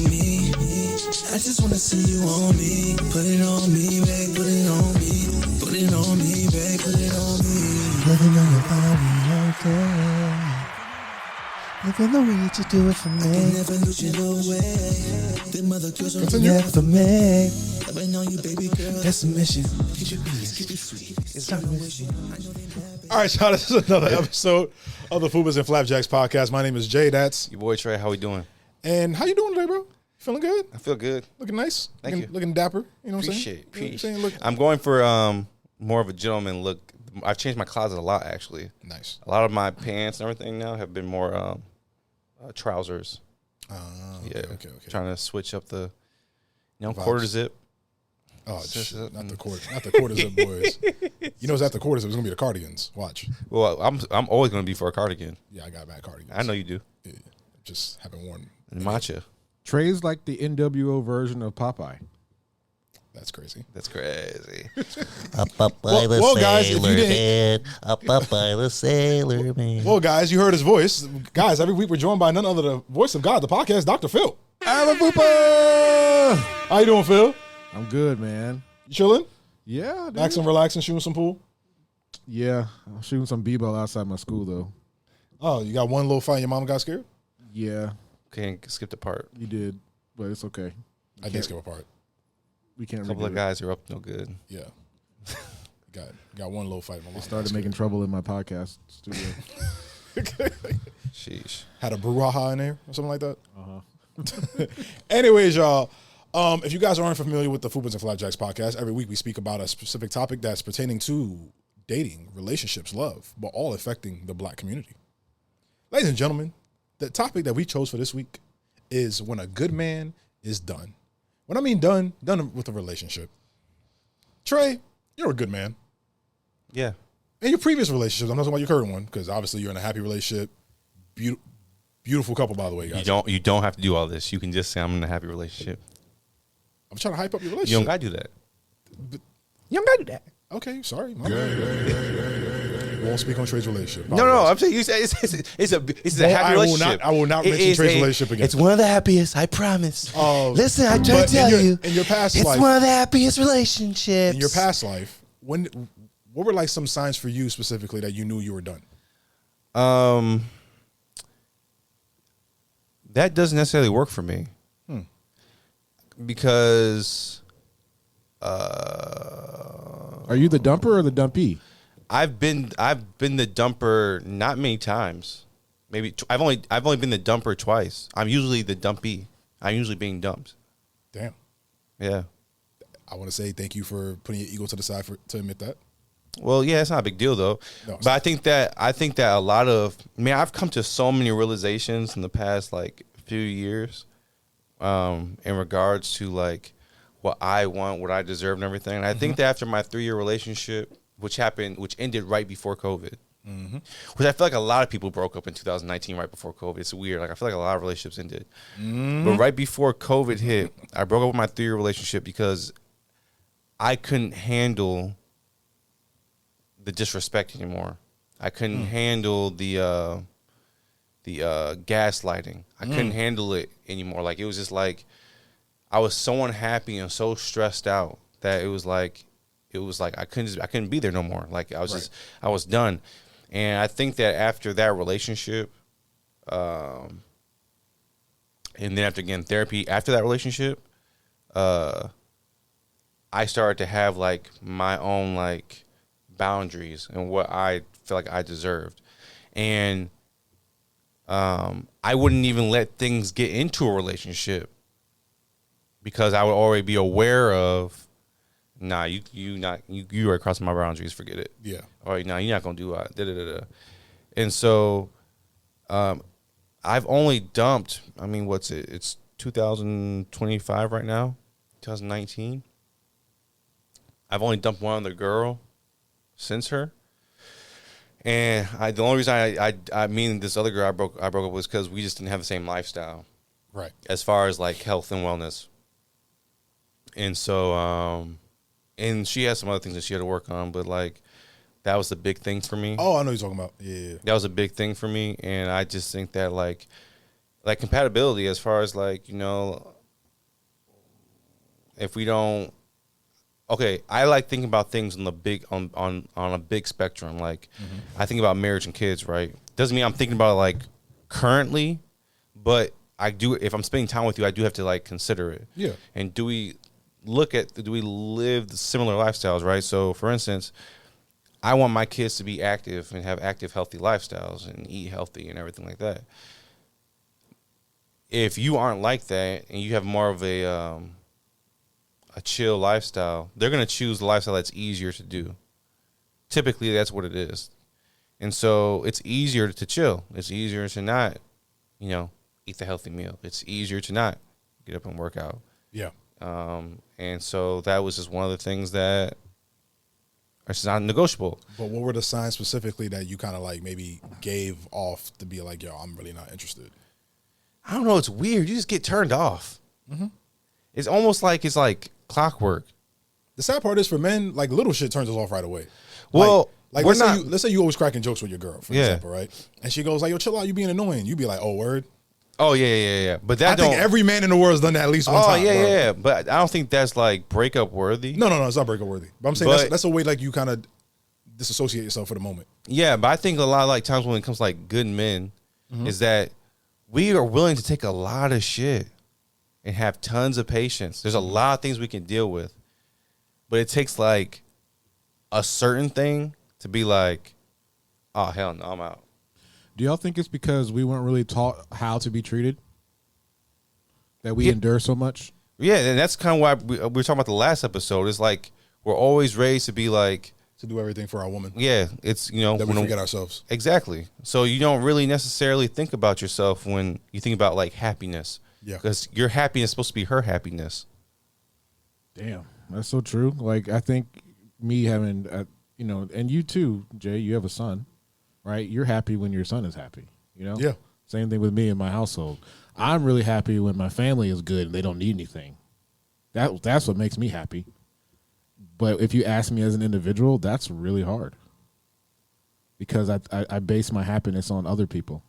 on me. I just wanna see you on me. Put it on me, babe. Put it on me. Put it on me, babe. Put it on me. Living on your body all day. Living the way you do it for me. I can never lose you no way. The mother girls are never made. I've been on you, baby girl. That's a mission. Keep it sweet. It's not a mission. All right, y'all, this is another episode of the Fupas And Flapjacks podcast. My name is Jay. That's your boy Trey. How we doing? And how you doing today, bro? Feeling good? I feel good. Looking nice? Thank you. Looking dapper? You know what I'm saying? Appreciate. I'm going for more of a gentleman look. I've changed my closet a lot, actually. Nice. A lot of my pants and everything now have been more trousers. Okay. Trying to switch up the, Vibes. quarter zip. Oh, not the quarter zip boys. You know, it's after quarter zip. It's gonna be the cardigans. Watch. Well, I'm always gonna be for a cardigan. Yeah, I got bad cardigans. I know you do. Yeah, just haven't worn. Matcha. Trey's like the NWO version of Popeye. That's crazy. That's crazy. Up by the well, guys, if you sailor didn't- man. Up by the sailor man. Well, guys, you heard his voice. Guys, every week we're joined by none other than the voice of God, the podcast, Dr. Phil. Fupa! How you doing, Phil? I'm good, man. You chilling? Yeah, dude. Maxing, relaxing, shooting some pool? Yeah, I'm shooting some b-ball outside my school, though. Oh, you got one little fight and your mom got scared? Yeah, Okay, skip the part. you did, but it's okay. I did skip a part. We can't A couple redo of it. guys are up no good. Yeah. got one little fight. My mom Started got making trouble in my podcast studio. scared. Sheesh. Had a brouhaha in there or something like that. Uh-huh. Anyways, y'all, if you guys aren't familiar with the Fupas and Flapjacks podcast, every week we speak about a specific topic that's pertaining to dating, relationships, love, but all affecting the black community. Ladies and gentlemen, the topic that we chose for this week is when a good man is done. When I mean done with a relationship. Trey, you're a good man. Yeah. In your previous relationships, I'm not talking about your current one, because obviously you're in a happy relationship. Beautiful couple, by the way, guys. You don't have to do all this. You can just say I'm in a happy relationship. I'm trying to hype up your relationship. You don't gotta do that. You don't gotta do that. Okay, sorry. My bad. Won't speak on Trey's relationship. No, I'm saying you say it's a happy relationship. I will not mention Trey's relationship again. It's one of the happiest, I promise. Listen, I try but to tell you, in your past it's life, one of the happiest relationships. in your past life, what were like some signs for you specifically that you knew you were done? That doesn't necessarily work for me because Are you the dumper or the dumpy? I've been the dumper not many times. Maybe I've only been the dumper twice. I'm usually the dumpy. I'm usually being dumped. Damn. Yeah. I want to say thank you for putting your ego to the side to admit that. Well, yeah, it's not a big deal though. No, but I think that a lot of I've come to so many realizations in the past like few years, in regards to like what I want, what I deserve, and everything. And I think that after my 3-year relationship, which ended right before COVID, which I feel like a lot of people broke up in 2019 right before COVID. It's weird. Like I feel like a lot of relationships ended, but right before COVID hit, I broke up with my 3-year relationship because I couldn't handle the disrespect anymore. I couldn't handle the gaslighting. I couldn't handle it anymore. Like it was just like I was so unhappy and so stressed out that it was like I couldn't be there no more. Like I was I was done. And I think that after that relationship, and then after again therapy after that relationship, I started to have like my own like boundaries and what I feel like I deserved. And I wouldn't even let things get into a relationship because I would already be aware of, nah, you already crossing my boundaries, forget it. Yeah. All right, nah, you're not gonna do that. And so I've only dumped, I mean, what's it? It's 2025 right now, 2019. I've only dumped one other girl since her. And the only reason I mean this other girl I broke up was because we just didn't have the same lifestyle, Right. as far as like health and wellness. And so, and she has some other things that she had to work on, but like that was the big thing for me. Oh, I know what you're talking about. Yeah. That was a big thing for me, and I just think that like like compatibility as far as like, if we don't. Okay, I like thinking about things on the big on a big spectrum. Like, I think about marriage and kids, right? Doesn't mean I'm thinking about it like currently, but I do. If I'm spending time with you, I do have to like consider it. Yeah. And do we live the similar lifestyles, right? So, for instance, I want my kids to be active and have active, healthy lifestyles and eat healthy and everything like that. If you aren't like that and you have more of a chill lifestyle, they're going to choose the lifestyle that's easier to do. Typically, that's what it is. And so it's easier to chill. It's easier to not, eat the healthy meal. It's easier to not get up and work out. Yeah. And so that was just one of the things that are just not negotiable. But what were the signs specifically that you kind of like maybe gave off to be like, yo, I'm really not interested? I don't know. It's weird. You just get turned off. Mm-hmm. It's almost like it's like clockwork. The sad part is for men, like little shit turns us off right away. Well, like we're let's say you always cracking jokes with your girl, for example, right? And she goes like, yo, chill out, you being annoying. You be like, oh, word? Oh, yeah. But that I think every man in the world has done that at least one time. Oh, bro. yeah. But I don't think that's like breakup worthy. No, it's not breakup worthy. But I'm saying that's a way like you kind of disassociate yourself for the moment. Yeah, but I think a lot of like times when it comes to like good men is that we are willing to take a lot of shit and have tons of patience. There's a lot of things we can deal with, but it takes like a certain thing to be like, oh, hell no, I'm out. Do y'all think it's because we weren't really taught how to be treated that we endure so much? Yeah, and that's kind of why we were talking about the last episode. It's like we're always raised to be like, To do everything for our woman. yeah, it's, That we forget ourselves. Exactly. So you don't really necessarily think about yourself when you think about like happiness. Yeah. Because your happiness is supposed to be her happiness. Damn, that's so true. Like, I think me having, and you too, Jay, you have a son, right? You're happy when your son is happy, Yeah. Same thing with me in my household. I'm really happy when my family is good and they don't need anything. That's what makes me happy. But if you ask me as an individual, that's really hard because I base my happiness on other people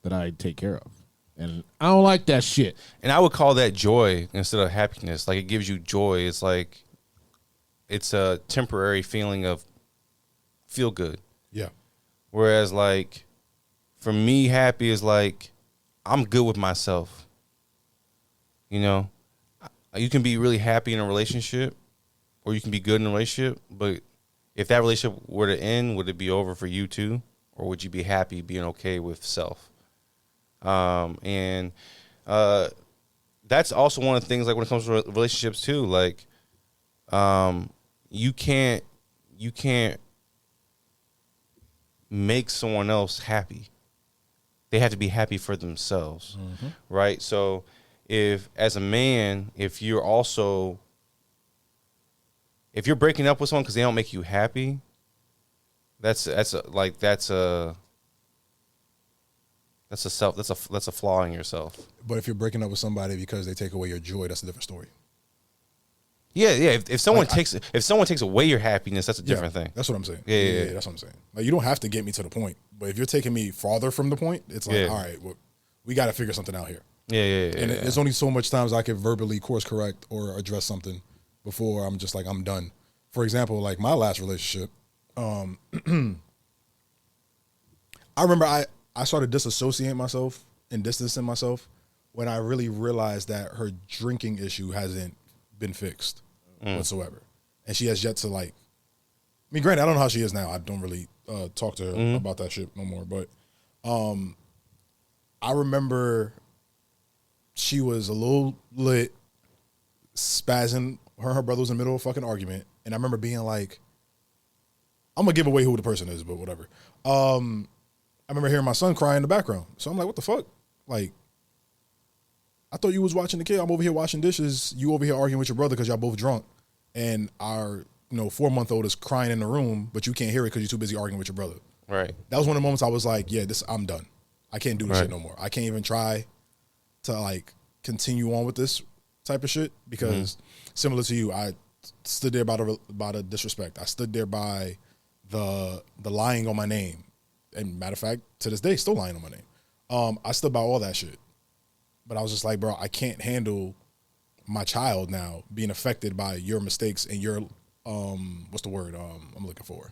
that I take care of. And I don't like that shit. And I would call that joy instead of happiness. Like, it gives you joy. It's like, it's a temporary feeling of feel good. Yeah. Whereas, like, for me, happy is like, I'm good with myself. You can be really happy in a relationship or you can be good in a relationship, but if that relationship were to end, would it be over for you too? Or would you be happy being okay with self? And that's also one of the things, like when it comes to relationships too, like, you can't make someone else happy. They have to be happy for themselves. Right. So if as a man, if you're breaking up with someone because they don't make you happy, that's a flaw in yourself. But if you're breaking up with somebody because they take away your joy, that's a different story. Yeah. If someone takes away your happiness, that's a different thing. That's what I'm saying. Yeah. That's what I'm saying. Like, you don't have to get me to the point, but if you're taking me farther from the point, it's like, all right, well, we got to figure something out here. Yeah. And there's only so much times I can verbally course correct or address something before I'm just like, I'm done. For example, like my last relationship, I remember I started disassociating myself and distancing myself when I really realized that her drinking issue hasn't been fixed whatsoever. And she has yet to, like, I mean, granted, I don't know how she is now. I don't really talk to her about that shit no more. But I remember she was a little lit, spazzing. Her and her brother was in the middle of a fucking argument. And I remember being like, I'm going to give away who the person is, but whatever. I remember hearing my son cry in the background. So I'm like, what the fuck? Like, I thought you was watching the kid. I'm over here washing dishes. You over here arguing with your brother because y'all both drunk. And our 4-month-old is crying in the room, but you can't hear it because you're too busy arguing with your brother. Right. That was one of the moments I was like, yeah, I'm done. I can't do this shit no more. I can't even try to, like, continue on with this type of shit because similar to you, I stood there by the disrespect. I stood there by the lying on my name. And matter of fact, to this day, still lying on my name. I stood by all that shit. But I was just like, bro, I can't handle my child now being affected by your mistakes and your what's the word I'm looking for?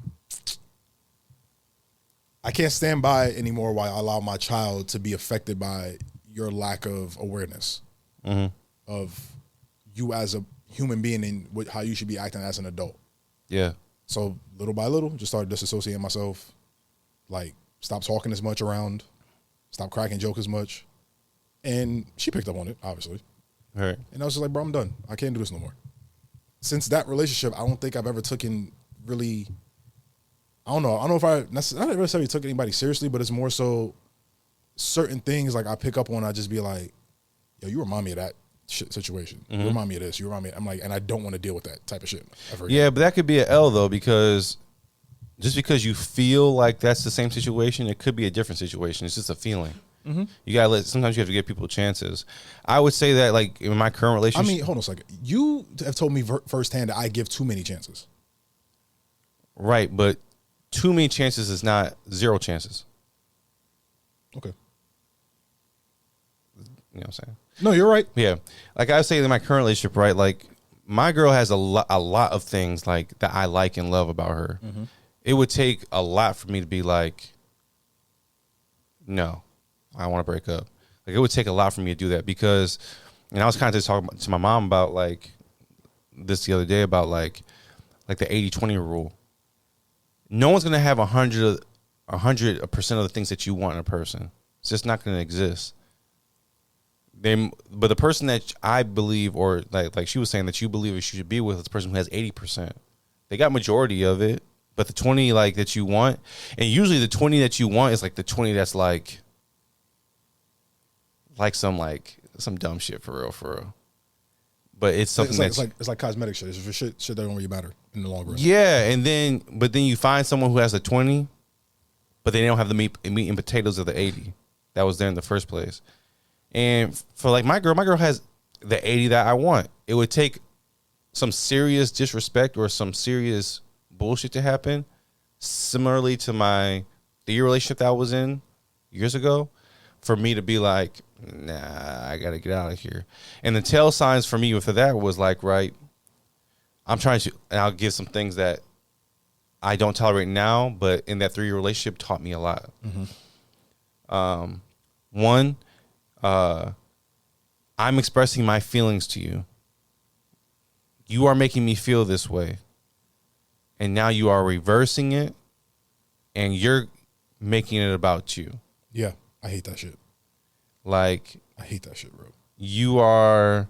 I can't stand by anymore while I allow my child to be affected by your lack of awareness of you as a human being and how you should be acting as an adult. Yeah. So little by little, just started disassociating myself. Like, stop talking as much around, stop cracking jokes as much. And she picked up on it, obviously. Right. And I was just like, bro, I'm done. I can't do this no more. Since that relationship, I don't think I've ever taken really, I don't know if I, not necessarily took anybody seriously, but it's more so certain things like I pick up on, I just be like, yo, you remind me of that shit situation. You remind me of this. You remind me. I'm like, and I don't want to deal with that type of shit ever again. Yeah, but that could be an L though, because just because you feel like that's the same situation, it could be a different situation. It's just a feeling. You gotta sometimes you have to give people chances. I would say that, like, in my current relationship. I mean, hold on a second. You have told me firsthand that I give too many chances. Right, but too many chances is not zero chances. Okay. You know what I'm saying? No, you're right. Yeah. Like I was saying in my current relationship, right? Like, my girl has a lot of things like that I like and love about her. It would take a lot for me to be like, no, I want to break up. Like, it would take a lot for me to do that because, and I was kind of just talking to my mom about like this the other day about like the 80-20 rule. No one's gonna have 100% of the things that you want in a person. It's just not gonna exist. But the person that I believe, or like she was saying that you believe you should be with, is the person who has 80%. They got majority of it, but the 20 like that you want, and usually the 20 that you want is like the 20 that's like some dumb shit for real. But it's something it's like cosmetic shit. It's for shit that don't really matter in the long run. Yeah, but then you find someone who has a 20, but they don't have the meat and potatoes of the 80 that was there in the first place. And for like my girl has the 80 that I want. It would take some serious disrespect or some serious bullshit to happen, similarly to the year relationship that I was in years ago, for me to be like, nah, I gotta get out of here. And the tell signs for me for that was like, right, I'm trying to, and I'll give some things that I don't tolerate now, but in that 3-year relationship taught me a lot. One, I'm expressing my feelings to you. You are making me feel this way. And now you are reversing it, and you're making it about you. Yeah, I hate that shit. Like, I hate that shit, bro. You are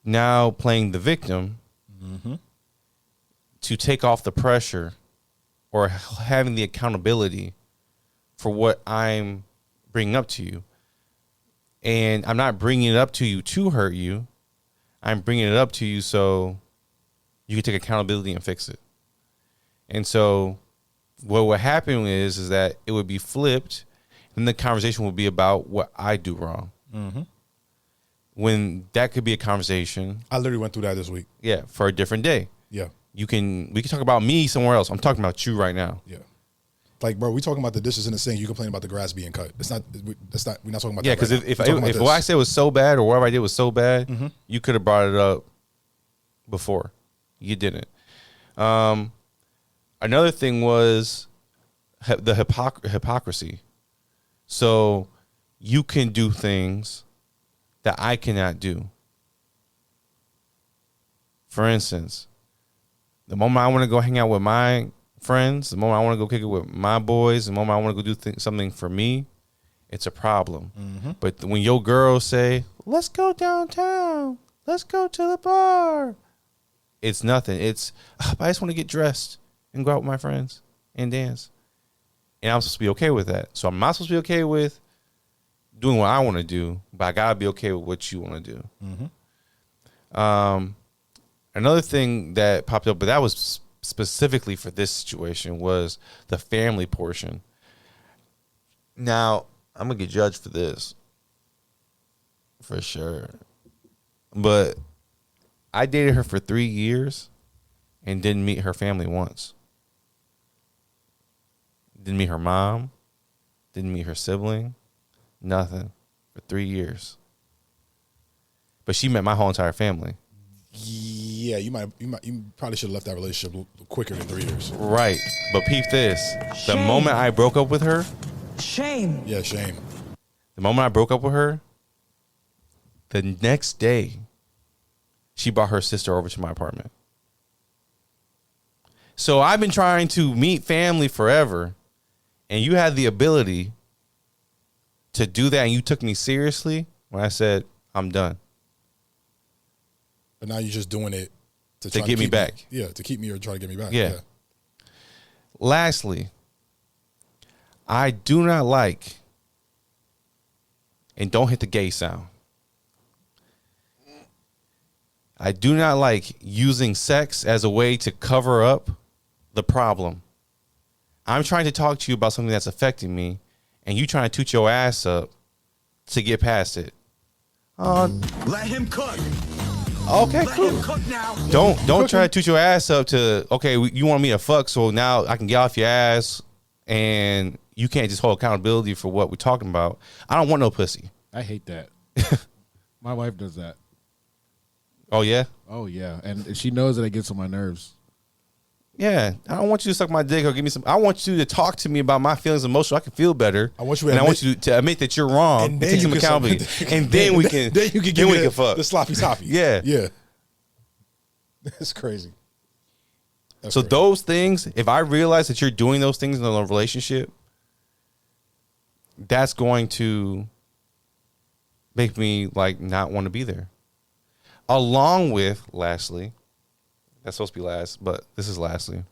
now playing the victim to take off the pressure or having the accountability for what I'm bringing up to you. And I'm not bringing it up to you to hurt you. I'm bringing it up to you so you can take accountability and fix it. And so what would happen is that it would be flipped, and the conversation would be about what I do wrong. When that could be a conversation. I literally went through that this week. Yeah, for a different day. Yeah. We can talk about me somewhere else. I'm talking about you right now. Yeah. Like, bro, we talking about the dishes in the sink. You complain about the grass being cut. We're not talking about that. Yeah, because right if what I said was so bad or whatever I did was so bad, you could have brought it up before. You didn't. Another thing was the hypocrisy. So you can do things that I cannot do. For instance, the moment I want to go hang out with my friends, the moment I want to go kick it with my boys, the moment I want to go do something for me, it's a problem. But when your girls say, let's go downtown, let's go to the bar, it's nothing. It's, I just want to get dressed and go out with my friends and dance. And I'm supposed to be okay with that. So I'm not supposed to be okay with doing what I want to do, but I got to be okay with what you want to do. Another thing that popped up, but that was specifically for this situation, was the family portion. Now, I'm going to get judged for this. For sure. But I dated her for 3 years and didn't meet her family once. Didn't meet her mom. Didn't meet her sibling. Nothing. For 3 years. But she met my whole entire family. Yeah, you probably should have left that relationship quicker than 3 years. Right. But peep this. The Shame. moment I broke up with her, Shame. Yeah, shame. the moment I broke up with her, the next day, she brought her sister over to my apartment. So I've been trying to meet family forever, and you had the ability to do that, and you took me seriously when I said, I'm done. But now you're just doing it to To try get me keep back. Yeah, to keep me or try to get me back. Yeah. Lastly, I do not like, and don't hit the gay sound, I do not like using sex as a way to cover up the problem. I'm trying to talk to you about something that's affecting me, and you trying to toot your ass up to get past it. Let him cook. Okay, Let cool. him cook now. Don't try to toot your ass up to, okay, you want me to fuck, so now I can get off your ass, and you can't just hold accountability for what we're talking about. I don't want no pussy. I hate that. My wife does that. Oh, yeah? Oh yeah, and she knows that it gets on my nerves. Yeah. I don't want you to suck my dick or give me some. I want you to talk to me about my feelings and emotions so I can feel better. I want you to and I admit- want you to admit that you're wrong and take some accountability. And then we can fuck. the sloppy toppy. Yeah. Yeah. That's crazy. That's So crazy. those things, if I realize that you're doing those things in a relationship, that's going to make me like not want to be there. Along with, lastly, that's supposed to be last, but this is lastly,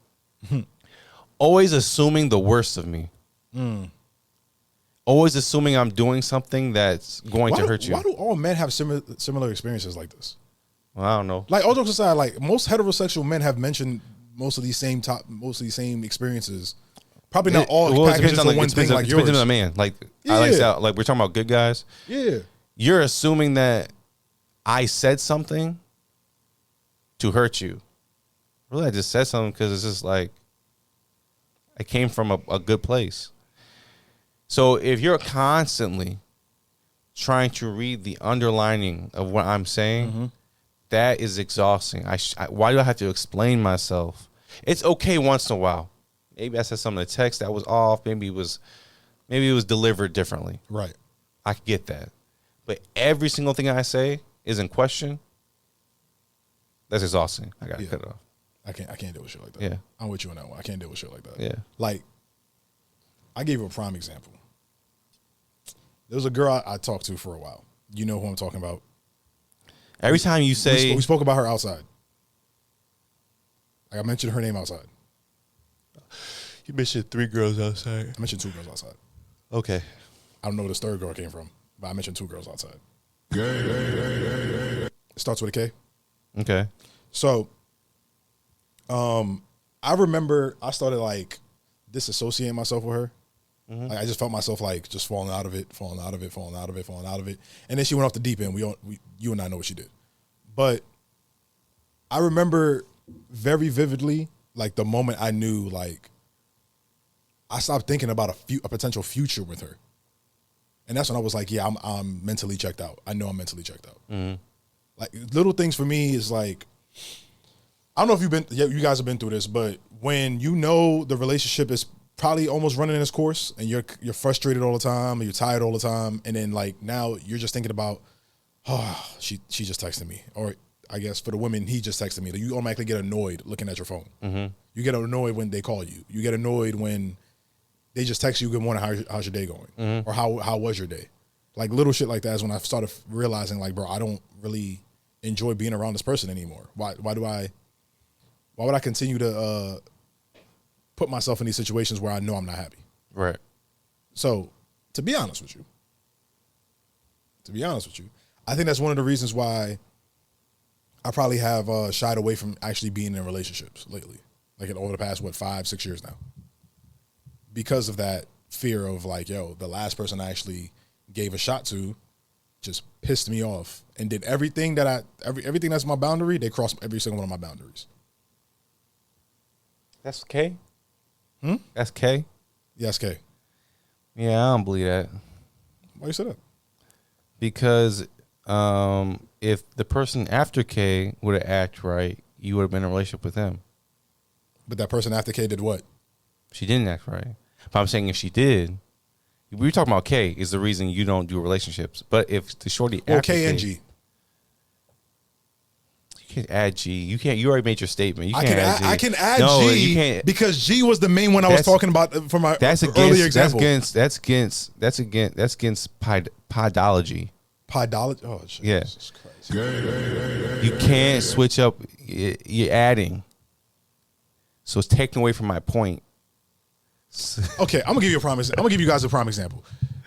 always assuming the worst of me. Always assuming I'm doing something that's going to hurt you. Why do all men have similar experiences like this? Well, I don't know. Like, all jokes aside, like most heterosexual men have mentioned most of these same experiences. Probably not all Well, it packaged depends on into one thing like yours. depends on the man. Like I like Yeah. that. Like we're talking about good guys. Yeah. You're assuming that I said something to hurt you. Really, I just said something because it's just like I came from a good place. So if you're constantly trying to read the underlining of what I'm saying, that is exhausting. Why do I have to explain myself? It's okay once in a while. Maybe I said something in the text that was off. Maybe it was delivered differently. Right. I could get that. But every single thing I say is in question. That's exhausting. I gotta cut it off. I can't deal with shit like that. Yeah. I'm with you on that one. I can't deal with shit like that. Yeah. Like, I gave you a prime example. There was a girl I talked to for a while. You know who I'm talking about. Every time you say we spoke about her outside. Like, I mentioned her name outside. you mentioned 3 girls outside. I mentioned 2 girls outside. Okay. I don't know where this third girl came from, but I mentioned 2 girls outside. It starts with a K. Okay. So, I remember I started like disassociating myself with her. Like, I just felt myself like just falling out of it. And then she went off the deep end. You and I know what she did. But I remember very vividly, like the moment I knew, like I stopped thinking about a potential future with her. And that's when I was like, yeah, I'm mentally checked out. I know I'm mentally checked out. Like little things for me is like, I don't know if you guys have been through this, but when you know the relationship is probably almost running its course and you're frustrated all the time, and you're tired all the time, and then like now you're just thinking about, oh, she just texted me, or I guess for the women, he just texted me. Like, you automatically get annoyed looking at your phone. You get annoyed when they call you. You get annoyed when they just text you, good morning, how's your day going? Or how was your day? Like little shit like that is when I started realizing, like, bro, I don't really enjoy being around this person anymore. Why would I continue to put myself in these situations where I know I'm not happy? Right. So, to be honest with you, I think that's one of the reasons why I probably have shied away from actually being in relationships lately. Like over the past, 5-6 years now. Because of that fear of like, yo, the last person I actually gave a shot to just pissed me off and did everything everything that's my boundary, they crossed every single one of my boundaries. That's K? That's K? Yes, K. Yeah, I don't believe that. Why you say that? Because if the person after K would have acted right, you would have been in a relationship with him. But that person after K did what? She didn't act right. But I'm saying if she did, we were talking about K is the reason you don't do relationships. But if the shorty Well, after K and G. You can't add G. You can't. You already made your statement. You I can't can add G. I can add No, G you can't. because G was the main one I was talking about for my earlier example. That's against podology. Podology. Oh, Jesus Christ. You can't switch up. You're adding. So it's taken away from my point. Okay, I'm gonna give you a promise. I'm gonna give you guys a prime example.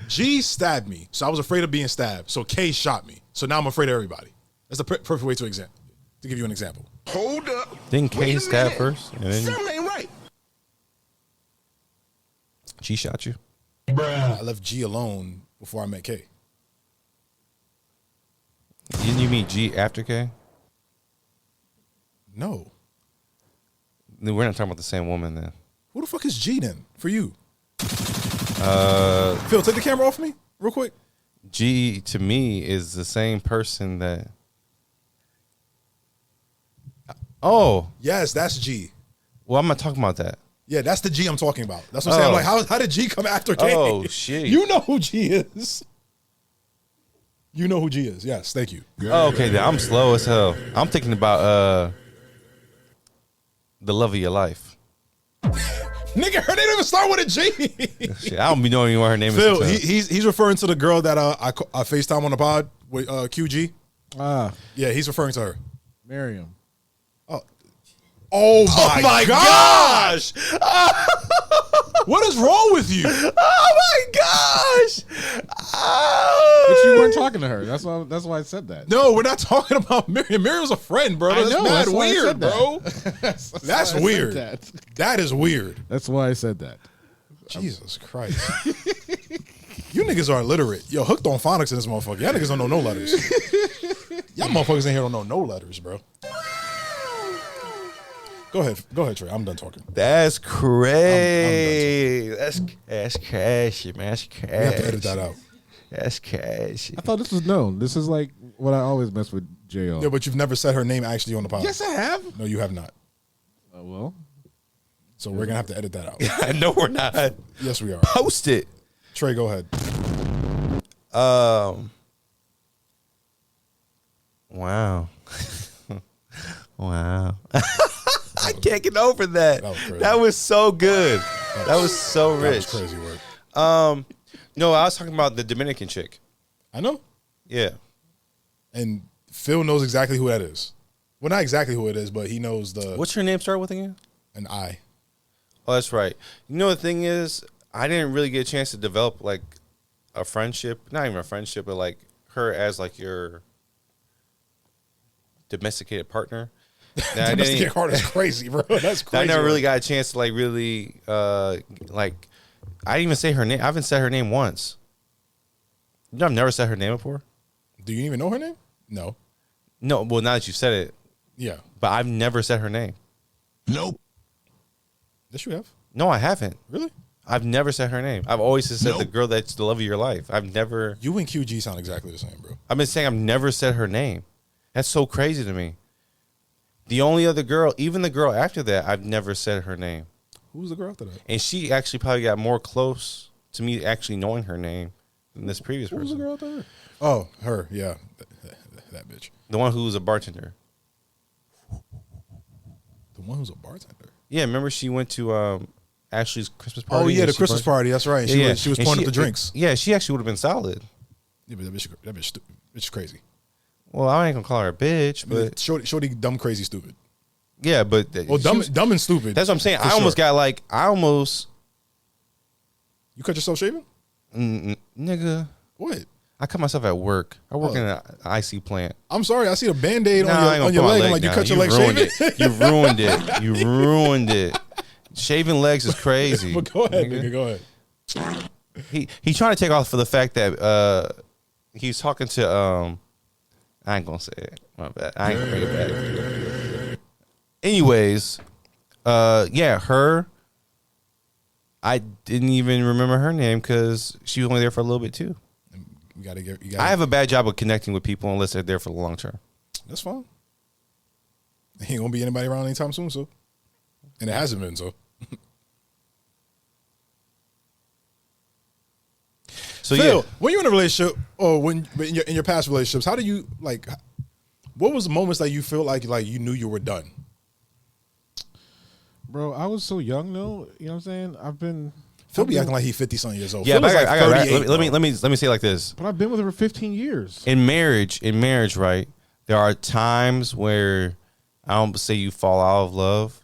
G stabbed me, so I was afraid of being stabbed. So K shot me, so now I'm afraid of everybody. That's the perfect way to give you an example. Hold up. Didn't K Wait a stab minute. first? And then Something ain't right. G shot you? I left G alone before I met K. Didn't you meet G after K? No. Then we're not talking about the same woman then. Who the fuck is G then for you? Phil, take the camera off me real quick. G to me is the same person that. Oh, Yes, that's G. well, I'm not talking about that. Yeah, that's the G I'm talking about. That's what I'm saying. I'm like, how did G come after K? Oh, shit. You know who G is. You know who G is. Yes, thank you. Oh, okay, then I'm slow as hell. I'm thinking about the love of your life. Nigga, her name didn't even start with a G. Shit, I don't be knowing what her name Phil, is. he's referring to the girl that I FaceTime on the pod with QG. Ah, Yeah, he's referring to her. Miriam. Oh my gosh! What is wrong with you? Oh my gosh! But you weren't talking to her. That's why I said that. No, we're not talking about Miriam. Miriam's a friend, bro. That's I know, mad that's why I weird, said that. bro. That's That's why I said weird. that. That is weird. That's why I said that. Jesus Christ. You niggas are illiterate. Yo, hooked on phonics in this motherfucker. Y'all niggas don't know no letters. Y'all motherfuckers in here don't know no letters, bro. Go ahead, Trey. I'm done talking. That's crazy. That's cash, man. That's cash. We have to edit that out. That's cash. I thought this was known. This is like what I always mess with JL. Yeah, but you've never said her name actually on the podcast. Yes, I have. No, you have not. Well, So we're gonna have to edit that out. No, we're not. Yes, we are. Post it. Trey, go ahead. Wow. Wow. I can't get over that. That was crazy. That was so good. That was so That rich. was crazy work. No, I was talking about the Dominican chick. I know. Yeah. And Phil knows exactly who that is. Well, not exactly who it is, but he knows What's her name start with again? an I. Oh, that's right. You know, the thing is, I didn't really get a chance to develop like a friendship. Not even a friendship, but like her as like your domesticated partner. Now, Domesticated heart is crazy, bro. That's crazy. I never really work. got a chance to like really like. I didn't even say her name. I haven't said her name once. You know, I've never said her name before. Do you even know her name? No. No, well, now that you said it, Yeah. but I've never said her name. Nope. Yes, you have. No, I haven't. Really? I've never said her name. I've always just said the girl that's the love of your life. I've never. You and QG sound exactly the same, bro. I've been saying I've never said her name. That's so crazy to me. The only other girl, even the girl after that, I've never said her name. Who's the girl after that? And she actually probably got more close to me actually knowing her name than this previous Who's the person. girl after her? Oh, her. Yeah. That bitch. The one who was a bartender. The one who's a bartender. Yeah, remember she went to Ashley's Christmas party? Oh, yeah, and the she Christmas brought- party. That's right. Yeah, She was and pouring up the drinks. Yeah, she actually would have been solid. Yeah, but that bitch stupid. Bitch is crazy. Well, I ain't gonna call her a bitch, But but shorty, dumb, crazy, stupid. yeah, but Well, she dumb, was- dumb and stupid. That's what I'm saying. for I almost sure. got like You cut yourself shaving? nigga. What? I cut myself at work. I work Oh. in an IC plant. I'm sorry. I see a Band-Aid Nah, I ain't on gonna your put my leg. I'm like, you down. cut your leg ruined shaving? it. You ruined it. You ruined it. Shaving legs is crazy. But go ahead, nigga. Go ahead. He's trying to take off for the fact that he's talking to I ain't gonna say it. My bad. I ain't gonna bring it back. Anyways, yeah, her. I didn't even remember her name because she was only there for a little bit too. We gotta get. I have a bad job of connecting with people unless they're there for the long term. That's fine. Ain't gonna be anybody around anytime soon, so. And it hasn't been, so. So Phil, yeah, when you're in a relationship or when in your past relationships, how do you like? What was the moments that you feel like you knew you were done? Bro, I was so young though. You know what I'm saying? Phil be acting like he's 50-something years old. yeah. Phil But is like 38, let bro. me say it like this. But I've been with her for 15 years. In marriage, right? There are times where I don't say you fall out of love,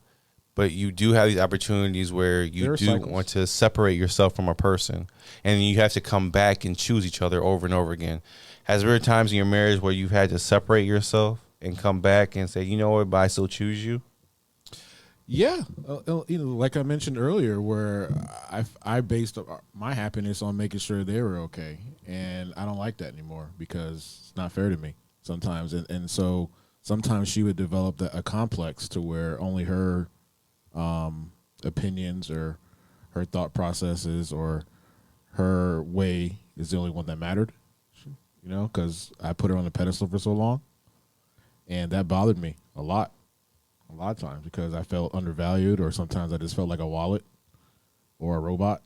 but you do have these opportunities where you do cycles. want to separate yourself from a person, and you have to come back and choose each other over and over again. Has there been times in your marriage where you've had to separate yourself and come back and say, you know what, but I still choose you? Yeah, like I mentioned earlier, where I based my happiness on making sure they were okay, and I don't like that anymore because it's not fair to me sometimes, and so sometimes she would develop a complex to where only her opinions or her thought processes or her way is the only one that mattered, you know, because I put her on the pedestal for so long, and that bothered me a lot of times because I felt undervalued, or sometimes I just felt like a wallet or a robot.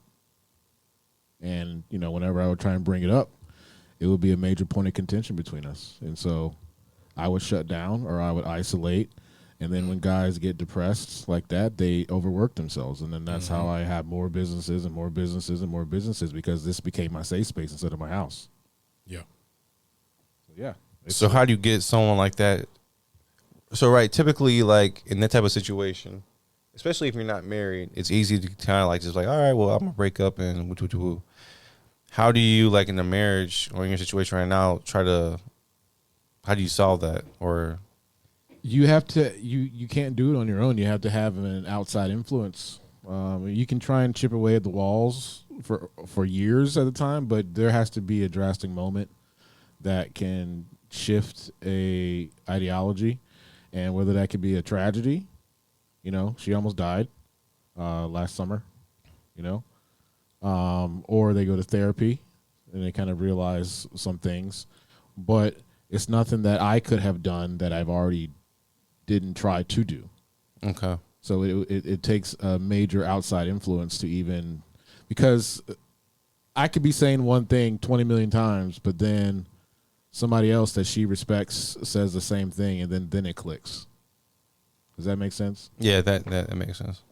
And, you know, whenever I would try and bring it up, it would be a major point of contention between us. And so I would shut down or I would isolate. And then when guys get depressed like that, they overwork themselves. And then that's how I have more businesses and more businesses and more businesses, because this became my safe space instead of my house. Yeah. So, yeah. So how do you get someone like that? So, right, typically, like, in that type of situation, especially if you're not married, it's easy to kind of, like, just like, all right, well, I'm going to break up and woo. How do you, like, in a marriage or in your situation right now, how do you solve that? Or you have to, you can't do it on your own. You have to have an outside influence. You can try and chip away at the walls for years at a time, but there has to be a drastic moment that can shift a ideology. And whether that could be a tragedy, you know, she almost died last summer, you know, or they go to therapy and they kind of realize some things. But it's nothing that I could have done that I've already didn't try to do. okay, So it takes a major outside influence to even, because I could be saying one thing 20 million times, but then somebody else that she respects says the same thing, and then it clicks. Does that make sense? yeah, that makes sense.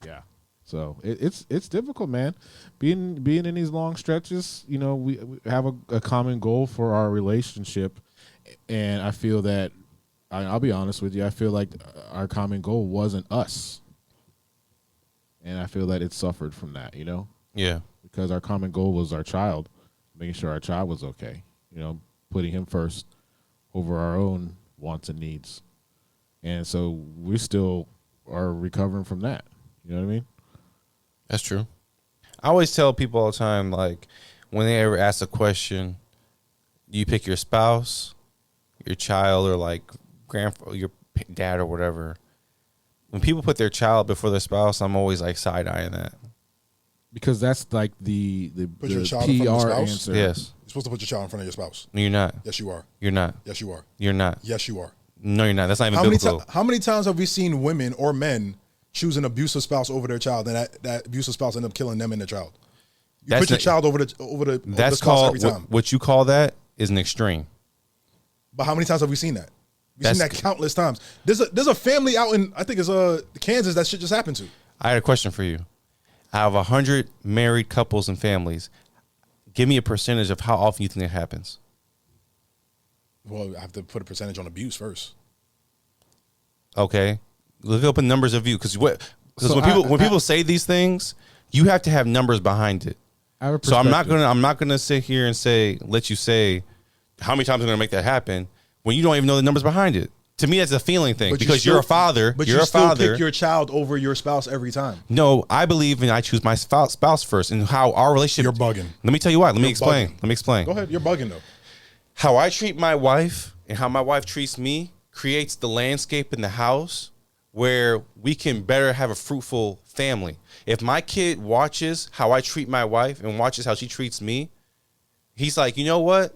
Yeah. So it's difficult, man. Being in these long stretches, you know, we have a common goal for our relationship, and I feel that I'll be honest with you. I feel like our common goal wasn't us, and I feel that it suffered from that. You know, Yeah, because our common goal was our child, making sure our child was okay. You know, putting him first over our own wants and needs. And so we still are recovering from that. You know what I mean? that's true. I always tell people all the time, like, when they ever ask a question, do you pick your spouse, your child, or like your dad or whatever? When people put their child before their spouse, I'm always like side-eyeing that. Because that's like the Put your the child in front of PR your spouse? answer. Yes. You're supposed to put your child in front of your spouse. No, you're not. Yes, you are. You're not. Yes, you are. You're not. Yes, you are. No, you're not. That's not even biblical. How many times have we seen women or men choose an abusive spouse over their child, and that abusive spouse end up killing them and their child? You That's put your not- child over the That's spouse called every time. what you call that is an extreme. But how many times have we seen that? We've That's- seen that countless times. There's a family out in, I think it's Kansas, that shit just happened to. I had a question for you. Out of 100 married couples and families, give me a percentage of how often you think that happens. Well, I have to put a percentage on abuse first. Okay, look up in numbers of you, because when So people say these things, you have to have numbers behind it. I have a So I'm perspective. not gonna sit here and let you say how many times I'm gonna make that happen when you don't even know the numbers behind it. To me, that's a feeling thing, But because you're a father. But you're you a still father. pick your child over your spouse every time. No, I believe in I choose my spouse first, and how our relationship. You're bugging. Let me tell you why. Let me You're explain. bugging. Let me explain. Go ahead. You're bugging though. How I treat my wife and how my wife treats me creates the landscape in the house where we can better have a fruitful family. If my kid watches how I treat my wife and watches how she treats me, he's like, you know what?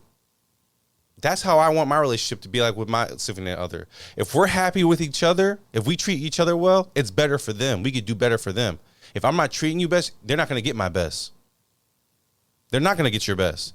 That's how I want my relationship to be like with my significant other. If we're happy with each other, if we treat each other well, it's better for them. We could do better for them. If I'm not treating you best, they're not going to get my best. They're not going to get your best.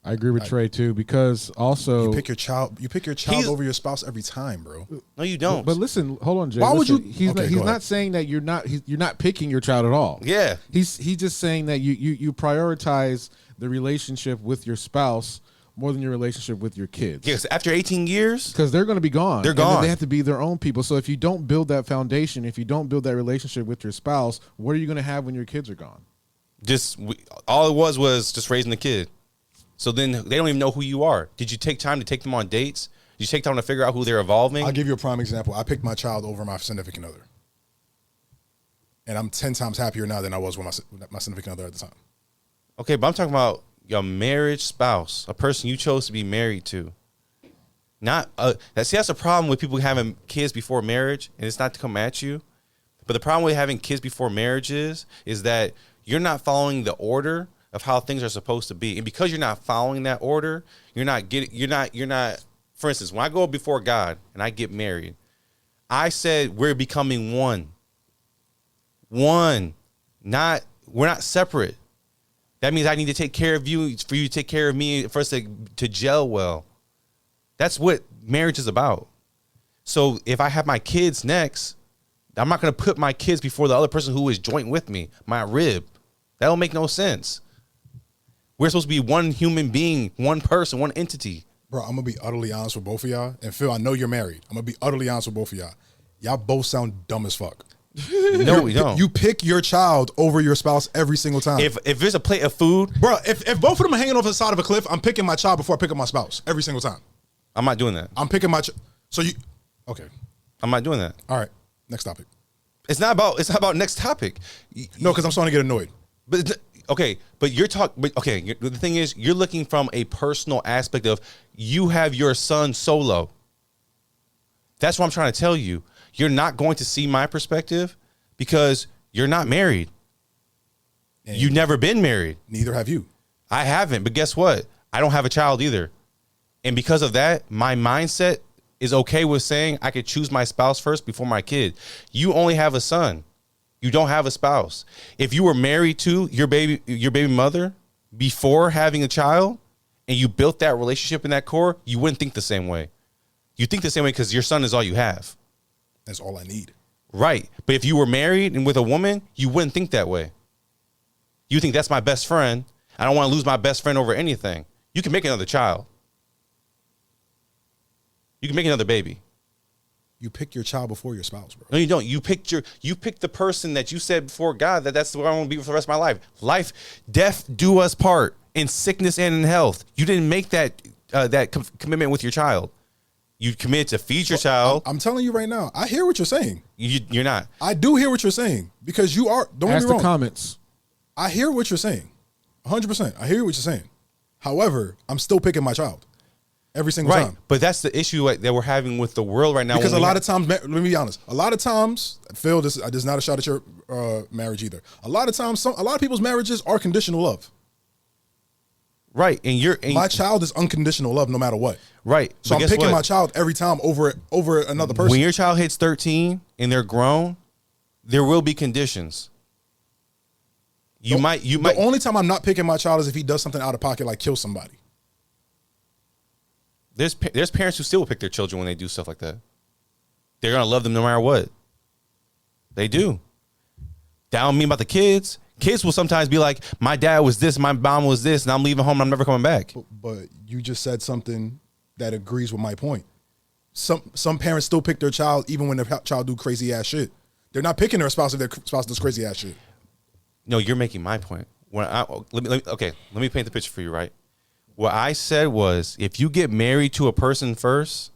I agree with Trey too, because also You pick your child over your spouse every time, bro. No, you don't. But listen, hold on, Jay. Why would Listen, you- He's Okay, not, go he's ahead. not saying that you're not picking your child at all. Yeah. He's just saying that you prioritize the relationship with your spouse more than your relationship with your kids. Yes, after 18 years, Because they're going to be gone. They're And then gone. they have to be their own people. So if you don't build that foundation, if you don't build that relationship with your spouse, what are you going to have when your kids are gone? all it was just raising the kid. So then they don't even know who you are. Did you take time to take them on dates? Did you take time to figure out who they're evolving? I'll give you a prime example. I picked my child over my significant other. And I'm 10 times happier now than I was with my significant other at the time. Okay, but I'm talking about your marriage spouse, a person you chose to be married to. Not that's a problem with people having kids before marriage, and it's not to come at you. But the problem with having kids before marriage is that you're not following the order of how things are supposed to be. And because you're not following that order, you're not for instance, when I go before God and I get married, I said we're becoming one. We're not separate. That means I need to take care of you for you to take care of me, for us to gel well. That's what marriage is about. So if I have my kids next, I'm not going to put my kids before the other person who is joint with me, my rib. That don't make no sense. We're supposed to be one human being, one person, one entity. Bro, I'm going to be utterly honest with both of y'all. And Phil, I know you're married. I'm going to be utterly honest with both of y'all. Y'all both sound dumb as fuck. No, we don't. You pick your child over your spouse every single time. If there's a plate of food, Bro, if both of them are hanging off the side of a cliff, I'm picking my child before I pick up my spouse every single time. I'm not doing that. I'm picking my okay. I'm not doing that. All right. Next topic. It's not about next topic. No, because I'm starting to get annoyed. But okay, but the thing is, you're looking from a personal aspect of you have your son solo. That's what I'm trying to tell you. You're not going to see my perspective because you're not married. And You've never been married. neither have you. I haven't, but guess what? I don't have a child either. And because of that, my mindset is okay with saying I could choose my spouse first before my kid. You only have a son. You don't have a spouse. If you were married to your baby mother before having a child and you built that relationship in that core, you wouldn't think the same way. You think the same way because your son is all you have. That's all I need. Right. But if you were married and with a woman, you wouldn't think that way. You think that's my best friend. I don't want to lose my best friend over anything. You can make another child. You can make another baby. You pick your child before your spouse, bro. No, you don't. You picked the person that you said before God that's what I want to be for the rest of my life. Life, death, do us part in sickness and in health. You didn't make that commitment with your child. You committed to feed your child. I'm telling you right now, I hear what you're saying. You're not. I do hear what you're saying because you are. Don't get Ask me the wrong. comments. I hear what you're saying. 100%. I hear what you're saying. However, I'm still picking my child every single Right. time. But that's the issue that we're having with the world right now. Because a lot of times, let me be honest. A lot of times, Phil, this is not a shot at your marriage either. A lot of times, a lot of people's marriages are conditional love. Right. And My child is unconditional love no matter what. right. So But I'm guess picking what? my child every time over another person. When your child hits 13 and they're grown, there will be conditions. The only time I'm not picking my child is if he does something out of pocket, like kill somebody. There's parents who still will pick their children when they do stuff like that. They're gonna love them no matter what. They do. That don't mean about the kids. Kids will sometimes be like, my dad was this, my mom was this, and I'm leaving home and I'm never coming back. But you just said something that agrees with my point. Some parents still pick their child even when their child do crazy ass shit. They're not picking their spouse if their spouse does crazy ass shit. No, you're making my point. Let me paint the picture for you, right? What I said was, if you get married to a person first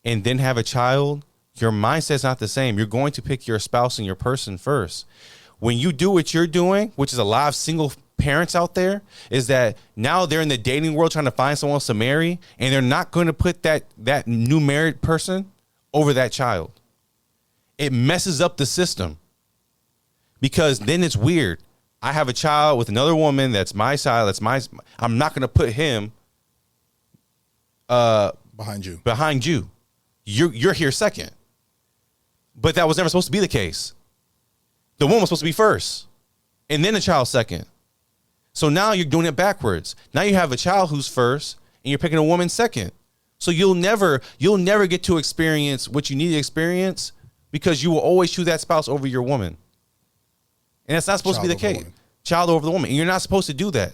and then have a child, your mindset's not the same. You're going to pick your spouse and your person first. When you do what you're doing, which is a lot of single parents out there, is that now they're in the dating world trying to find someone else to marry, and they're not going to put that new married person over that child. It messes up the system. Because then it's weird. I have a child with another woman that's my side. I'm not going to put him behind you. Behind you. You're here second. But that was never supposed to be the case. The woman was supposed to be first, and then the child second. So now you're doing it backwards. Now you have a child who's first, and you're picking a woman second. So you'll never get to experience what you need to experience because you will always choose that spouse over your woman. And that's not supposed to be the case. Child over the woman. And you're not supposed to do that.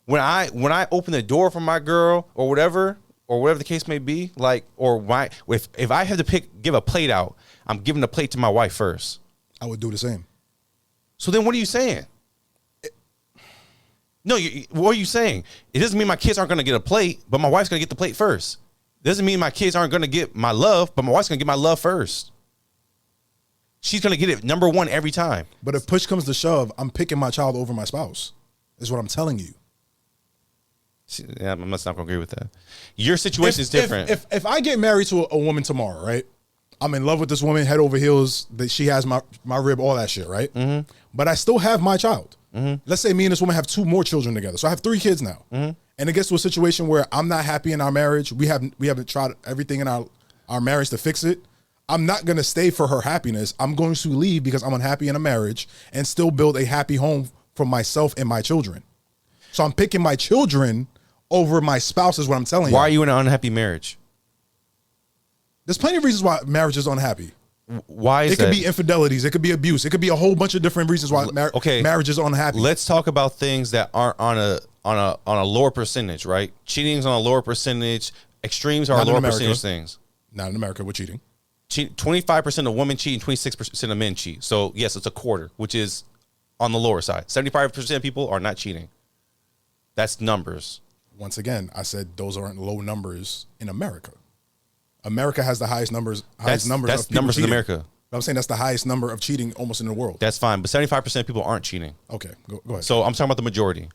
When I open the door for my girl or whatever the case may be, like, or if I have to give a plate out, I'm giving the plate to my wife first. I would do the same. So then what are you saying? No, what are you saying? It doesn't mean my kids aren't going to get a plate, but my wife's going to get the plate first. It doesn't mean my kids aren't going to get my love, but my wife's going to get my love first. She's going to get it number one every time. But if push comes to shove, I'm picking my child over my spouse, is what I'm telling you. Yeah, I'm not going to agree with that. Your situation is different. If I get married to a woman tomorrow, right? I'm in love with this woman, head over heels, that she has my rib, all that shit, right? Mm-hmm. But I still have my child. Mm-hmm. Let's say me and this woman have 2 more children together. So I have 3 kids now. Mm-hmm. And it gets to a situation where I'm not happy in our marriage. We haven't tried everything in our marriage to fix it. I'm not going to stay for her happiness. I'm going to leave because I'm unhappy in a marriage and still build a happy home for myself and my children. So I'm picking my children over my spouse is what I'm telling you. Why are you in an unhappy marriage? There's plenty of reasons why marriage is unhappy. Why is it? It could be infidelities. It could be abuse. It could be a whole bunch of different reasons why marriage is unhappy. Let's talk about things that aren't on a lower percentage, right? Cheating's on a lower percentage. Extremes are Not lower percentage things. Not in America, we're cheating. 25% of women cheat and 26% of men cheat. So yes, it's a quarter, which is on the lower side. 75% of people are not cheating. That's numbers. Once again, I said those aren't low numbers in America. America has the highest numbers. That's numbers in America. I'm saying that's the highest number of cheating almost in the world. That's fine, but 75% of people aren't cheating. Okay, go ahead. So I'm talking about the majority.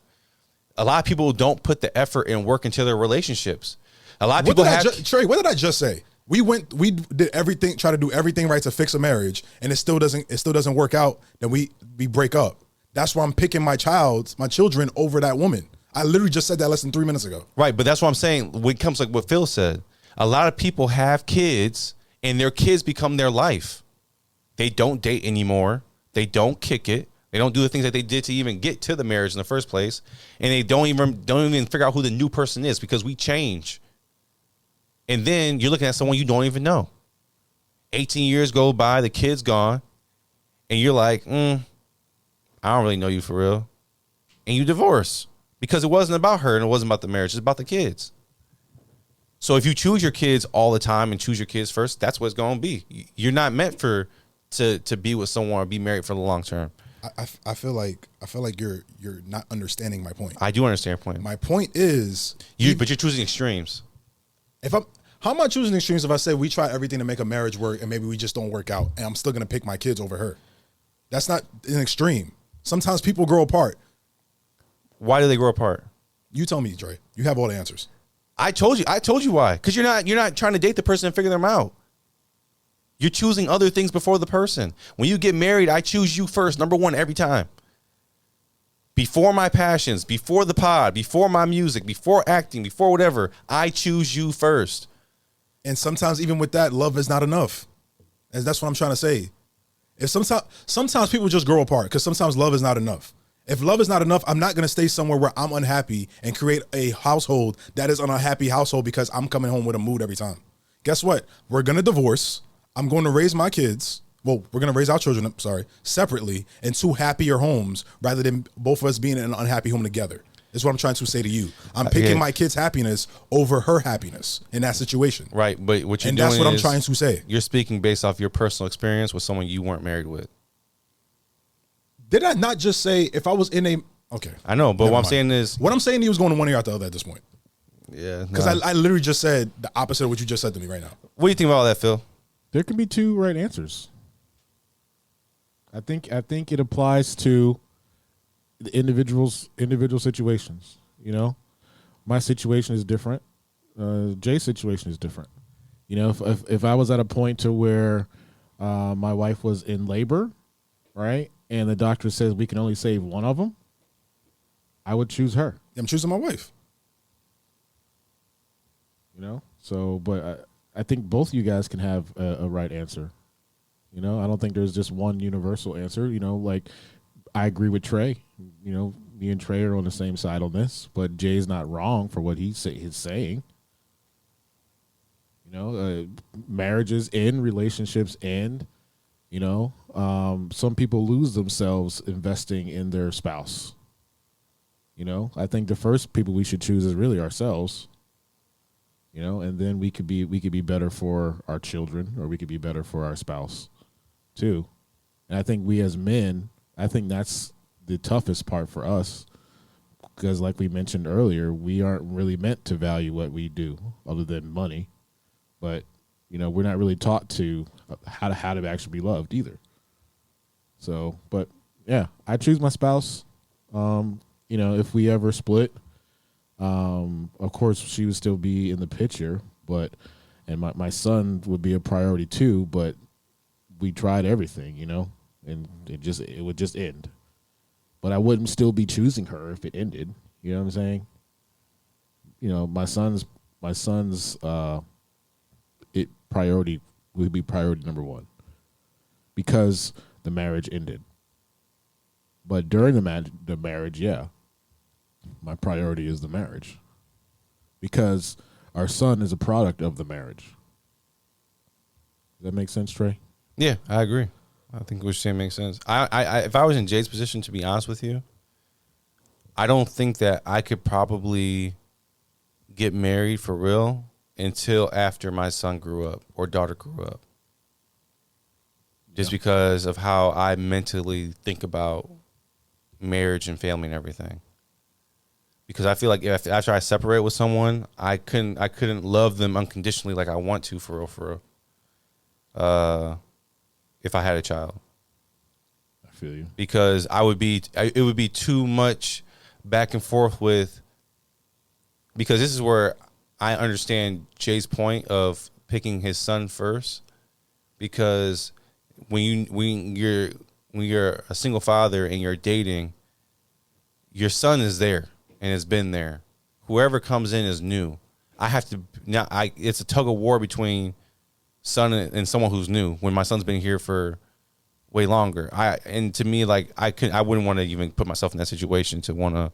A lot of people don't put the effort and work into their relationships. A lot of people Trey, what did I just say? We did everything, try to do everything right to fix a marriage, and it still doesn't work out. Then we break up. That's why I'm picking my children over that woman. I literally just said that less than 3 minutes ago. Right, but that's what I'm saying. When it comes like what Phil said, a lot of people have kids, and their kids become their life. They don't date anymore. They don't kick it. They don't do the things that they did to even get to the marriage in the first place, and they don't even figure out who the new person is because we change. And then you're looking at someone you don't even know. 18 years go by, the kid's gone, and you're like, I don't really know you for real. And you divorce because it wasn't about her and it wasn't about the marriage. It's about the kids. So if you choose your kids all the time and choose your kids first, that's what it's going to be. You're not meant to be with someone or be married for the long term. I feel like you're not understanding my point. I do understand your point. My point is, but you're choosing extremes. How am I choosing extremes if I say we try everything to make a marriage work and maybe we just don't work out and I'm still gonna pick my kids over her? That's not an extreme. Sometimes people grow apart. Why do they grow apart? You tell me, Dre. You have all the answers. I told you why. Because you're not trying to date the person and figure them out. You're choosing other things before the person. When you get married, I choose you first, number one, every time. Before my passions, before the pod, before my music, before acting, before whatever, I choose you first. And sometimes even with that, love is not enough. And that's what I'm trying to say. If sometimes people just grow apart because sometimes love is not enough. If love is not enough, I'm not going to stay somewhere where I'm unhappy and create a household that is an unhappy household because I'm coming home with a mood every time. Guess what? We're going to divorce. I'm going to raise my kids. Well, we're going to raise our children, separately in 2 happier homes rather than both of us being in an unhappy home together. Is what I'm trying to say to you. I'm picking my kids' happiness over her happiness in that situation. Right, but what you're doing that's what I'm trying to say. You're speaking based off your personal experience with someone you weren't married with. Did I not just say if I was in a... Okay. I know, but what I'm saying is... What I'm saying, he was going to one ear out the other at this point. Yeah. Because I literally just said the opposite of what you just said to me right now. What do you think about all that, Phil? There can be 2 right answers. I think it applies to the individual situations. You know, my situation is different. Jay's situation is different. You know, if I was at a point to where my wife was in labor, right, and the doctor says we can only save one of them, I would choose her. I'm choosing my wife. You know, so but I think both of you guys can have a right answer. You know, I don't think there's just one universal answer. You know, like I agree with Trey. You know, me and Trey are on the same side on this, but Jay's not wrong for what he's saying. You know, marriages end, relationships end. You know, some people lose themselves investing in their spouse. You know, I think the first people we should choose is really ourselves. You know, and then we could be better for our children, or we could be better for our spouse, too. And I think we as men, I think that's the toughest part for us, because like we mentioned earlier, we aren't really meant to value what we do other than money. But, you know, we're not really taught to how to actually be loved either. So, but yeah, I choose my spouse. You know, if we ever split, of course she would still be in the picture, and my son would be a priority too, but we tried everything, you know, and it would just end. But I wouldn't still be choosing her if it ended. You know what I'm saying? You know, my son's priority would be priority number one, because the marriage ended. But during the marriage, yeah, my priority is the marriage, because our son is a product of the marriage. Does that make sense, Trey? Yeah, I agree. I think what you're saying makes sense. I if I was in Jay's position, to be honest with you, I don't think that I could probably get married for real until after my son grew up or daughter grew up. Just because of how I mentally think about marriage and family and everything. Because I feel like after I separate with someone, I couldn't love them unconditionally like I want to for real. If I had a child. I feel you. Because it would be too much back and forth with, because this is where I understand Jay's point of picking his son first, because when you're a single father and you're dating, your son is there and has been there. Whoever comes in is new. It's a tug of war between son and someone who's new, when my son's been here for way longer. And to me, like, I wouldn't want to even put myself in that situation to want to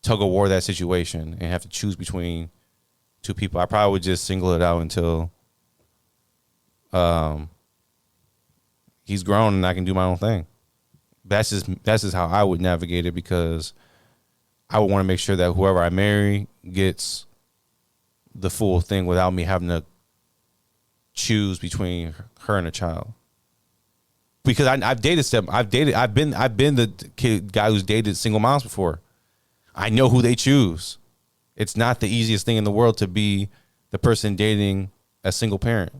tug of war that situation and have to choose between two people. I probably would just single it out until he's grown and I can do my own thing. That's just how I would navigate it, because I would want to make sure that whoever I marry gets the full thing without me having to choose between her and a child. Because I've been the guy who's dated single moms before. I know who they choose. It's not the easiest thing in the world to be the person dating a single parent,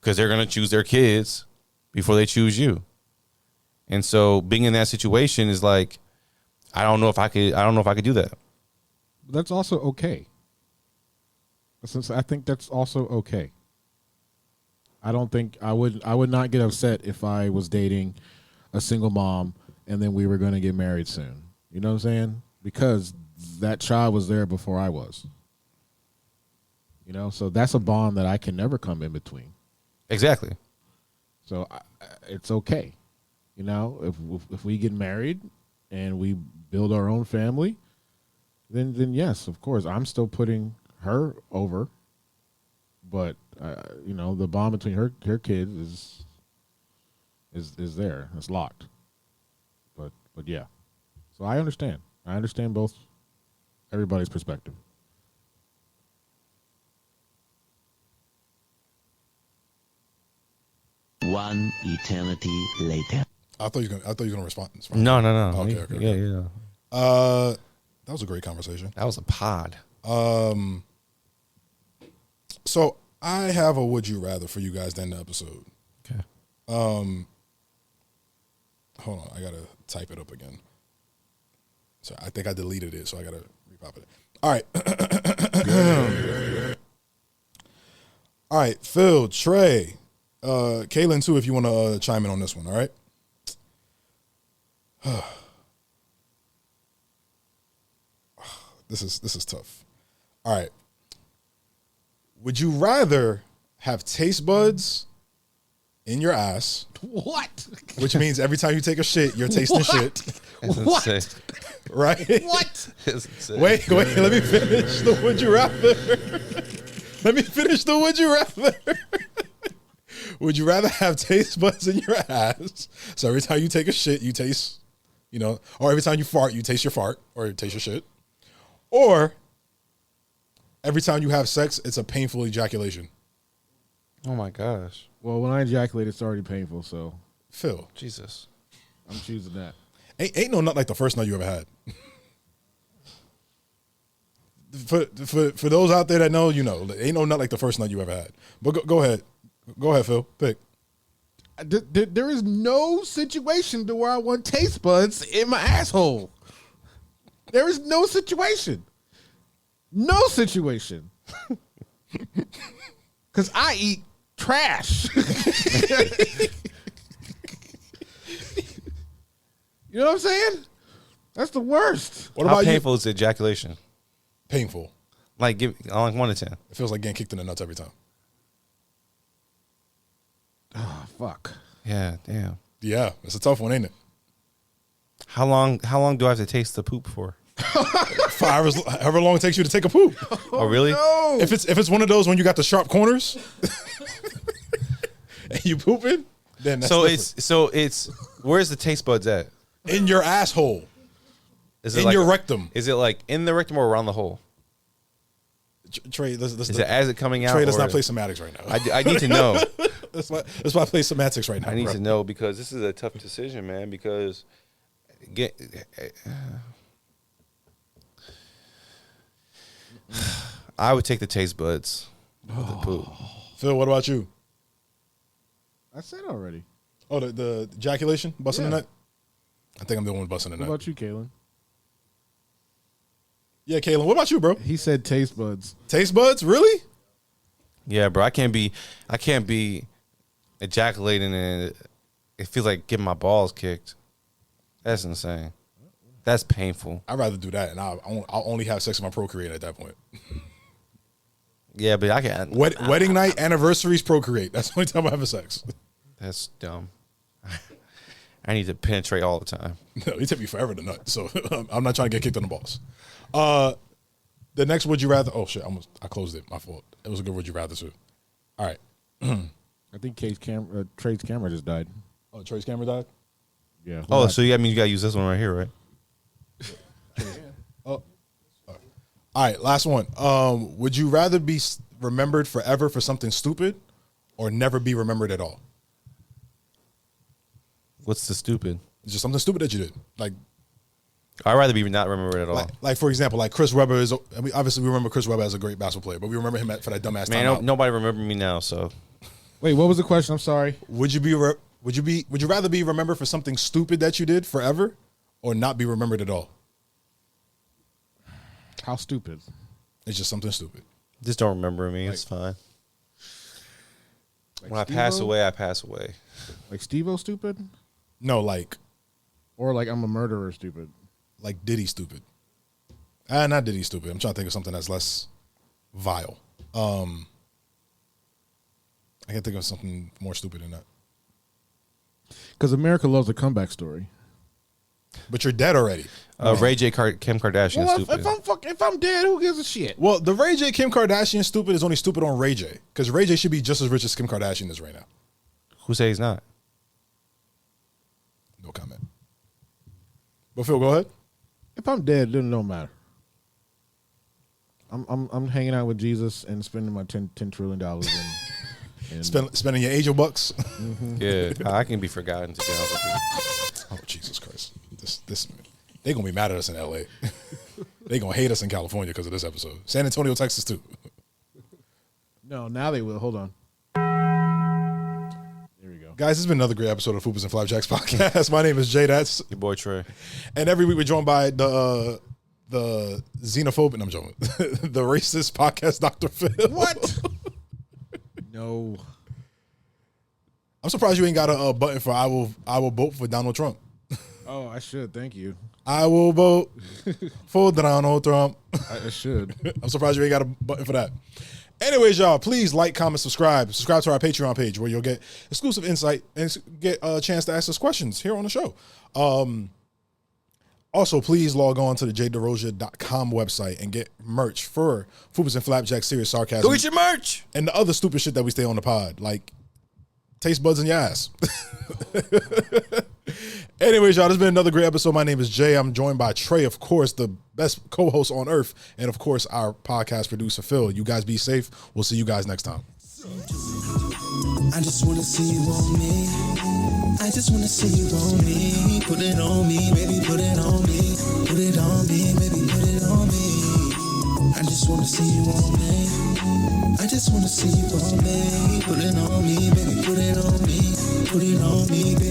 because they're going to choose their kids before they choose you. And so being in that situation is like, I don't know if I could do that. That's also okay. I think that's also okay. I don't think I would not get upset if I was dating a single mom and then we were going to get married soon. You know what I'm saying? Because that child was there before I was. You know, so that's a bond that I can never come in between. Exactly. So it's okay. You know, if we get married and we build our own family, then yes, of course, I'm still putting her over. But you know, the bond between her kids is there. It's locked. But yeah. So I understand. I understand everybody's perspective. One eternity later. I thought you were gonna respond. No. Okay. Yeah. That was a great conversation. That was a pod. So I have a would you rather for you guys to end the episode. Okay. Hold on, I gotta type it up again. So I think I deleted it, so I gotta repop it. All right. All right, Phil, Trey, Kaylin too, if you want to chime in on this one. All right. This is tough. All right. Would you rather have taste buds in your ass, What? which means every time you take a shit, you're tasting shit, It's What? insane. right? What? It's insane. Wait, let me finish the would you rather. Let me finish the would you rather. Would you rather have taste buds in your ass? So every time you take a shit, you taste, or every time you fart, you taste your fart or you taste your shit. Or every time you have sex, it's a painful ejaculation. Oh my gosh. Well, when I ejaculate, it's already painful, so Phil, Jesus. I'm choosing that. ain't no nut like the first nut you ever had. For those out there that know, ain't no nut like the first nut you ever had. But go ahead, Phil, pick. There is no situation to where I want taste buds in my asshole. There is no situation. No situation. Because I eat trash. You know what I'm saying? That's the worst. What How about painful is ejaculation? Painful. Like, give on 1 to 10. It feels like getting kicked in the nuts every time. Oh, fuck. Yeah, damn. Yeah, it's a tough one, ain't it? How long do I have to taste the poop for? 5 hours, however long it takes you to take a poop. Oh, really? No. If it's one of those when you got the sharp corners and you pooping, then that's So it's where's the taste buds at? in your asshole, Is in your rectum. Is it like in the rectum or around the hole? Trey, let's Is it as it coming out? Trey, let's or- not play semantics right now. I need to know. That's why I play semantics right now. I need bro. to know because this is a tough decision, man. Because I would take the taste buds with the poop. Phil, what about you? I said already. Oh, the ejaculation, busting the Yeah. nut. I think I'm the one busting the What nut. about you, Kalen? Yeah, Kaylin, what about you, bro? He said taste buds. Taste buds, really? Yeah, bro. I can't be ejaculating and it feels like getting my balls kicked. That's insane. That's painful. I'd rather do that, and I'll only have sex with my procreate at that point. Yeah, but I can't. Wedding night, anniversaries, procreate. That's the only time I have sex. That's dumb. I need to penetrate all the time. No, it took me forever to nut, so I'm not trying to get kicked in the balls. The next would you rather? Oh shit, I closed it. My fault. It was a good would you rather too. All right. I think Trey's camera just died. Oh, Trey's camera died. Yeah. Oh, so I mean you gotta use this one right here, right? All right, last one. Would you rather be remembered forever for something stupid, or never be remembered at all? What's the stupid? It's just something stupid that you did, like I'd rather be not remembered at all. like for example, like Chris Webber is. I mean, obviously we remember Chris Webber as a great basketball player, but we remember him for that dumbass Man, timeout. nobody remember me now, so Wait, what was the question? I'm sorry. Would you rather be remembered for something stupid that you did forever, or not be remembered at all? How stupid? It's just something stupid. just don't remember me. It's fine. Like When I pass Steve-O? away, I pass away. Like Steve-O stupid? No, like Or like I'm a murderer stupid? Diddy stupid. Not Diddy stupid. I'm trying to think of something that's less vile. I can think of something more stupid than that. Because America loves a comeback story. But you're dead already. Ray J, Kim Kardashian, Well, stupid. if I'm dead, who gives a shit? Well, the Ray J Kim Kardashian stupid is only stupid on Ray J, because Ray J should be just as rich as Kim Kardashian is right now. Who say he's not? No comment. But Phil, go ahead. If I'm dead, then it don't matter. I'm hanging out with Jesus and spending my $10 trillion and Spending your angel bucks. Yeah, I can be forgotten to be honest with you. Oh Jesus Christ! This they gonna be mad at us in L.A. They gonna hate us in California because of this episode. San Antonio, Texas too. no, now they will. Hold on. There we go. Guys, this has been another great episode of Fupas and Flapjacks podcast. My name is Jay. That's Your boy Trey. and every week we're joined by the xenophobic. I'm joking. The racist podcast, Dr. Phil. What? No. I'm surprised you ain't got a button for I will vote for Donald Trump. Oh, I should. Thank you. I will vote for Donald Trump. I should. I'm surprised you ain't got a button for that. Anyways, y'all, please like, comment, subscribe. Subscribe to our Patreon page where you'll get exclusive insight and get a chance to ask us questions here on the show. Also, please log on to the jderosia.com website and get merch for Fupas and Flapjacks Serious Sarcasm. Go get your merch. And the other stupid shit that we stay on the pod, like taste buds in your ass. Anyways, y'all, this has been another great episode. My name is Jay. I'm joined by Trey, of course, the best co-host on earth, and of course, our podcast producer, Phil. You guys be safe. We'll see you guys next time. I just wanna see you on me. I just wanna see you on me. Put it on me, baby, put it on me. Put it on me, baby, put it on me. I just wanna see you on me. I just wanna see you on me. Put it on me, baby, put it on me. Put it on me, baby.